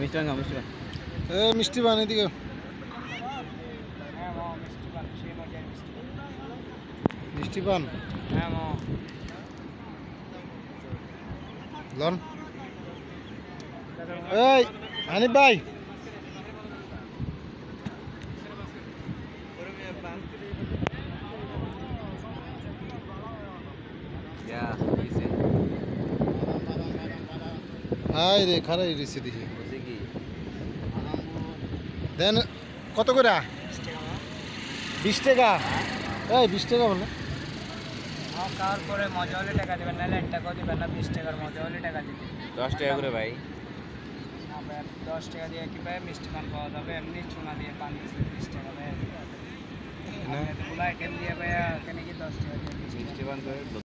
মিষ্টি পান মিষ্টি পান মিষ্টি পান এদিকে মিষ্টি পান লন এই হানিফ ভাই হাই রে খারাই রেছে দেখি দেন কত করে 20 টাকা এই 20 টাকা বলে খাওয়ার পরে মজা হলে টাকা দেবেন নাহলে 1 টাকাও দেবেন না 20 টাকার মজা হলে টাকা দেবেন 10 টাকা করে ভাই 10 টাকা দিয়ে কি ভাই মিষ্টি পান পাওয়া যাবে এমনি চুনা দিয়ে পান দিচ্ছে 20 টাকা ভাই এগুলো আইটেম দিয়ে ভাই এখানে কি 10 টাকা দিয়ে মিষ্টি পান করে